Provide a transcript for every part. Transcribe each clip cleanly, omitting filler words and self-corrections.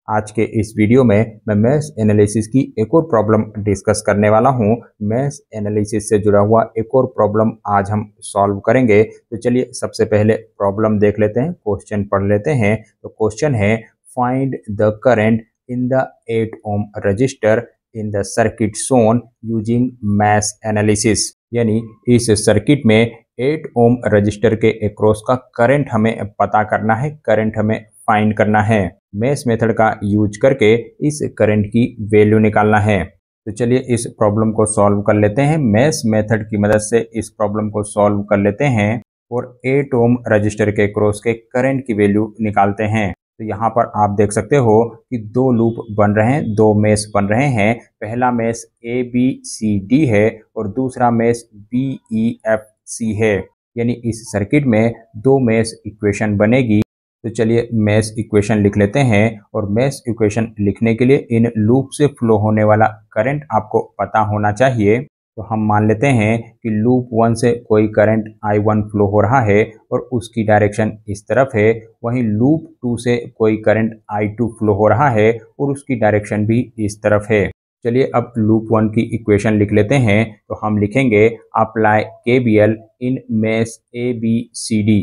आज के इस वीडियो में मैं मैश एनालिसिस की एक और प्रॉब्लम डिस्कस करने वाला हूं। मैश एनालिसिस से जुड़ा हुआ एक और प्रॉब्लम आज हम सॉल्व करेंगे। तो चलिए सबसे पहले प्रॉब्लम देख लेते हैं, क्वेश्चन पढ़ लेते हैं। तो क्वेश्चन है find the current in the 8 ohm resistor in the circuit shown using mesh analysis. यानी इस सर्किट में 8 ओम रजिस्टर के अक्रॉस का करंट हमें पता करना है, करंट हमें फाइंड करना है। मैश मेथड का यूज करके इस करंट की वैल्यू निकालना है। तो चलिए इस प्रॉब्लम को सॉल्व कर लेते हैं। मैश मेथड की मदद से इस प्रॉब्लम को सॉल्व कर लेते हैं और 8 ओम रजिस्टर के क्रॉस के करंट की वैल्यू निकालते हैं। तो यहाँ पर आप देख सकते हो कि दो लूप बन रहे हैं, दो मैश बन रहे हैं। पहला मैश ABCD है और दूसरा मैश BEFC है। यानी इस सर्किट में दो मैश इक्वेशन बनेगी। तो चलिए मैश इक्वेशन लिख लेते हैं और मैश इक्वेशन लिखने के लिए इन लूप से फ्लो होने वाला करंट आपको पता होना चाहिए। तो हम मान लेते हैं कि लूप 1 से कोई करंट I1 फ्लो हो रहा है और उसकी डायरेक्शन इस तरफ है। वहीं लूप 2 से कोई करंट I2 फ्लो हो रहा है और उसकी डायरेक्शन भी इस तरफ है। चलिए अब लूप 1 की इक्वेशन लिख लेते हैं। तो हम लिखेंगे अप्लाई KVL इन मैश ABCD।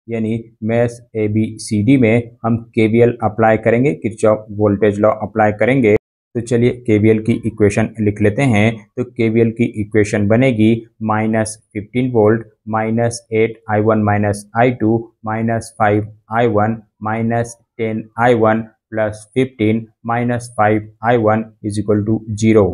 यानी मैश ABCD में हम KVL अप्लाई करेंगे, किरचॉफ वोल्टेज लॉ अप्लाई करेंगे। तो चलिए KVL की इक्वेशन लिख लेते हैं। तो KVL की इक्वेशन बनेगी -15 volt -8I1 -I2 -5I1 -10I1 +15 -5I1 = 0।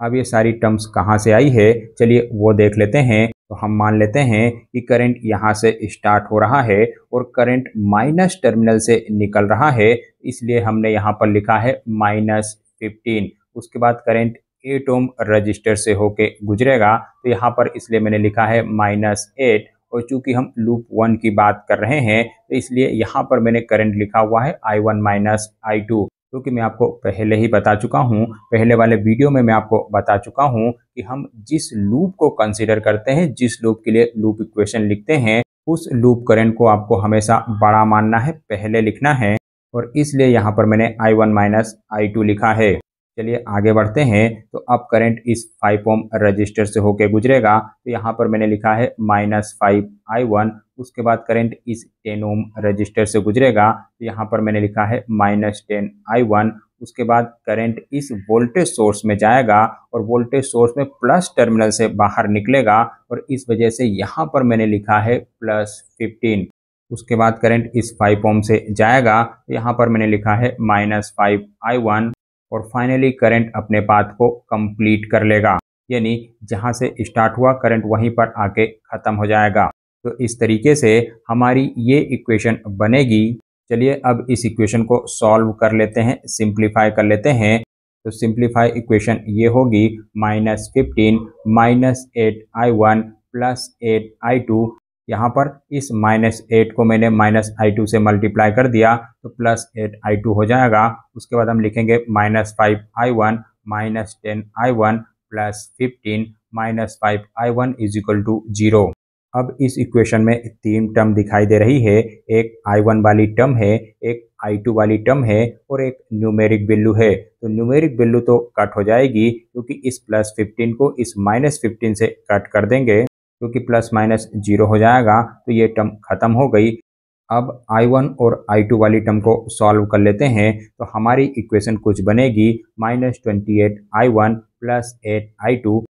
अब ये सारी टर्म्स कहाँ से आई है, चलिए वो देख लेते हैं। तो हम मान लेते हैं कि करंट यहाँ से स्टार्ट हो रहा है और करंट माइनस टर्मिनल से निकल रहा है, इसलिए हमने यहाँ पर लिखा है -15। उसके बाद करंट 8 ओम रजिस्टर से होके गुजरेगा, तो यहाँ पर इसलिए मैंने लिखा है -8। और चूंकि हम लूप 1 की बात कर रहे हैं तो इसलिए यहाँ पर मैंने करंट लिखा हुआ है I1 -I2। क्योंकि मैं आपको पहले ही बता चुका हूँ, पहले वाले वीडियो में मैं आपको बता चुका हूँ कि हम जिस लूप को कंसीडर करते हैं, जिस लूप के लिए लूप इक्वेशन लिखते हैं, उस लूप करंट को आपको हमेशा बड़ा मानना है, पहले लिखना है। और इसलिए यहाँ पर मैंने I1 -I2 लिखा है। चलिए आगे बढ़ते हैं। तो अब करंट इस 5 ओम रजिस्टर से होके गुजरेगा, तो यहाँ पर मैंने लिखा है -5I1। उसके बाद करंट इस 10 ओम रजिस्टर से गुजरेगा, तो यहाँ पर मैंने लिखा है -10I1। उसके बाद करंट इस वोल्टेज सोर्स में जाएगा और वोल्टेज सोर्स में प्लस टर्मिनल से बाहर निकलेगा और इस वजह से यहाँ पर मैंने लिखा है +15। उसके बाद करंट इस 5 ओम से जाएगा, तो यहाँ पर मैंने लिखा है -5I1। और फाइनली करंट अपने पाथ को कंप्लीट कर लेगा, यानी जहां से स्टार्ट हुआ करंट वहीं पर आके ख़त्म हो जाएगा। तो इस तरीके से हमारी ये इक्वेशन बनेगी। चलिए अब इस इक्वेशन को सॉल्व कर लेते हैं, सिंप्लीफाई कर लेते हैं। तो सिंप्लीफाई इक्वेशन ये होगी -15 -8I1 +8I2। यहाँ पर इस -8 को मैंने -I2 से मल्टीप्लाई कर दिया तो +8I2 हो जाएगा। उसके बाद हम लिखेंगे -5I1 -10I1 +15 -5I1 = 0। अब इस इक्वेशन में तीन टर्म दिखाई दे रही है, एक I1 वाली टर्म है, एक I2 वाली टर्म है और एक न्यूमेरिक वैल्यू है। तो न्यूमेरिक वैल्यू तो कट हो जाएगी क्योंकि इस +15 को इस -15 से कट कर देंगे, क्योंकि प्लस माइनस 0 हो जाएगा, तो ये टर्म खत्म हो गई। अब I1 और I2 वाली टर्म को सॉल्व कर लेते हैं। तो हमारी इक्वेशन कुछ बनेगी -28I1 +8I2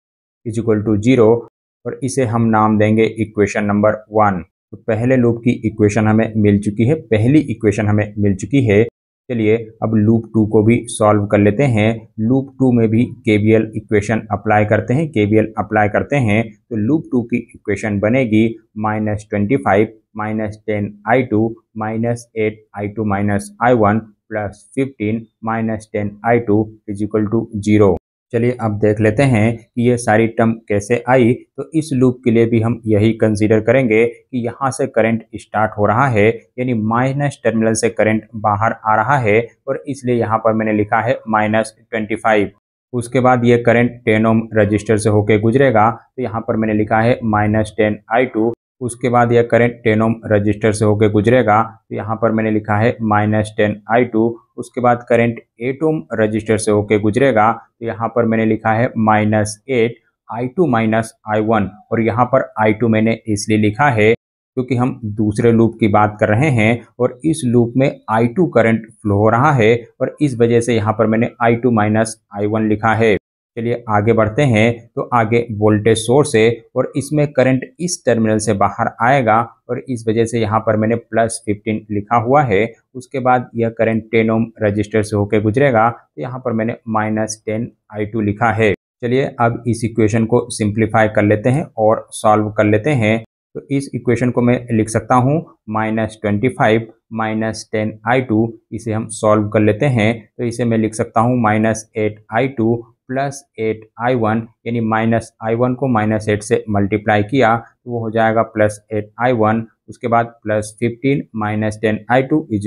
= 0। और इसे हम नाम देंगे इक्वेशन नंबर 1। तो पहले लूप की इक्वेशन हमें मिल चुकी है, पहली इक्वेशन हमें मिल चुकी है। चलिए अब लूप 2 को भी सॉल्व कर लेते हैं। लूप 2 में भी KVL इक्वेशन अप्लाई करते हैं, KVL अप्लाई करते हैं। तो लूप 2 की इक्वेशन बनेगी -25 -10I2 -8I2 -I1 +15 -10I2 = 0। चलिए अब देख लेते हैं कि ये सारी टर्म कैसे आई। तो इस लूप के लिए भी हम यही कंसीडर करेंगे कि यहाँ से करंट स्टार्ट हो रहा है, यानी माइनस टर्मिनल से करंट बाहर आ रहा है और इसलिए यहाँ पर मैंने लिखा है -25। उसके बाद ये करंट 10 ओम रजिस्टर से होके गुजरेगा, तो यहाँ पर मैंने लिखा है -10I2। उसके बाद यह करंट 10 ओम रजिस्टर से होकर गुजरेगा, तो यहाँ पर मैंने लिखा है -10I2। उसके बाद करंट 8 ओम रजिस्टर से होकर गुजरेगा, तो यहाँ पर मैंने लिखा है -8I2 -I1। और यहाँ पर I2 मैंने इसलिए लिखा है क्योंकि हम दूसरे लूप की बात कर रहे हैं और इस लूप में I2 करंट फ्लो हो रहा है और इस वजह से यहाँ पर मैंने I2 -I1 लिखा है। चलिए आगे बढ़ते हैं। तो आगे वोल्टेज सोर्स है और इसमें करंट इस टर्मिनल से बाहर आएगा और इस वजह से यहाँ पर मैंने +15 लिखा हुआ है। उसके बाद यह करंट 10 ओम रजिस्टर से होकर गुजरेगा, तो यहाँ पर मैंने -10I2 लिखा है। चलिए अब इस इक्वेशन को सिंप्लीफाई कर लेते हैं और सॉल्व कर लेते हैं। तो इस इक्वेशन को मैं लिख सकता हूँ -25 -10I2। इसे हम सॉल्व कर लेते हैं, तो इसे मैं लिख सकता हूँ -8I2 +8I1, यानी -I1 को -8 से मल्टीप्लाई किया तो वो हो जाएगा +8I1। उसके बाद +15 -10I2 =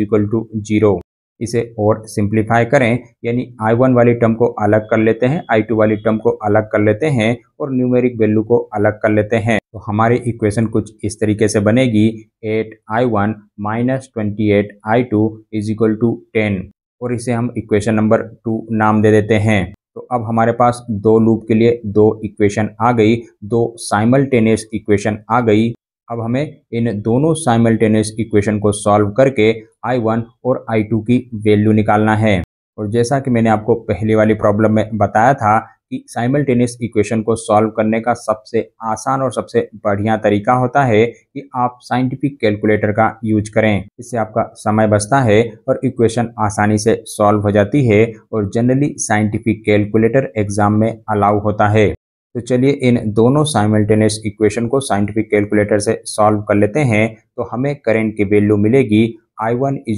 0। इसे और सिंप्लीफाई करें, यानी I1 वाली टर्म को अलग कर लेते हैं, I2 वाली टर्म को अलग कर लेते हैं और न्यूमेरिक वैल्यू को अलग कर लेते हैं। तो हमारी इक्वेशन कुछ इस तरीके से बनेगी 8I1 -28I2 = 10। और इसे हम इक्वेशन नंबर 2 नाम दे देते हैं। तो अब हमारे पास दो लूप के लिए दो इक्वेशन आ गई, दो साइमल्टेनियस इक्वेशन आ गई। अब हमें इन दोनों साइमल्टेनियस इक्वेशन को सॉल्व करके I1 और I2 की वैल्यू निकालना है। और जैसा कि मैंने आपको पहले वाली प्रॉब्लम में बताया था कि साइमल्टेनियस इक्वेशन को सॉल्व करने का सबसे आसान और सबसे बढ़िया तरीका होता है कि आप साइंटिफिक कैलकुलेटर का यूज करें। इससे आपका समय बचता है और इक्वेशन आसानी से सॉल्व हो जाती है और जनरली साइंटिफिक कैलकुलेटर एग्जाम में अलाउ होता है। तो चलिए इन दोनों साइमल्टेनियस इक्वेशन को साइंटिफिक कैलकुलेटर से सॉल्व कर लेते हैं। तो हमें करंट की वैल्यू मिलेगी I1 =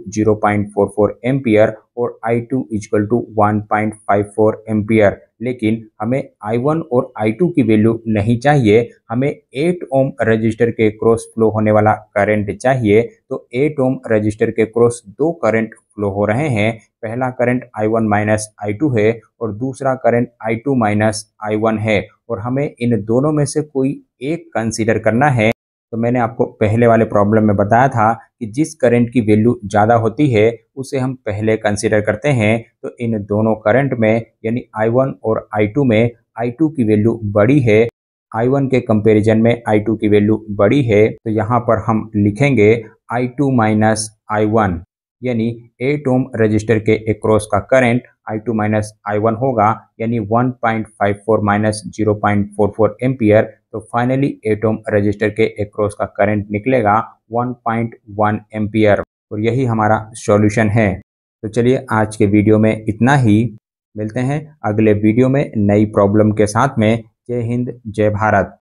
0.44 एम्पियर और I2 = 1.54 एम्पियर। लेकिन हमें I1 और I2 की वैल्यू नहीं चाहिए, हमें 8 ओम रजिस्टर के क्रॉस फ्लो होने वाला करंट चाहिए। तो 8 ओम रजिस्टर के क्रॉस दो करंट फ्लो हो रहे हैं। पहला करंट I1 -I2 है और दूसरा करंट I2 -I1 है और हमें इन दोनों में से कोई एक कंसीडर करना है। तो मैंने आपको पहले वाले प्रॉब्लम में बताया था कि जिस करंट की वैल्यू ज़्यादा होती है उसे हम पहले कंसीडर करते हैं। तो इन दोनों करंट में यानी I1 और I2 में I2 की वैल्यू बड़ी है, I1 के कंपैरिजन में I2 की वैल्यू बड़ी है। तो यहाँ पर हम लिखेंगे I2 -I1, यानी 8 ओम रजिस्टर के अक्रॉस का करंट I2 -I1 होगा, यानी 1.54 -0.44 एम्पियर। तो फाइनली 8 ओम रजिस्टर के अक्रॉस का करंट निकलेगा 1.1 एम्पियर और यही हमारा सॉल्यूशन है। तो चलिए आज के वीडियो में इतना ही। मिलते हैं अगले वीडियो में नई प्रॉब्लम के साथ में। जय हिंद, जय भारत।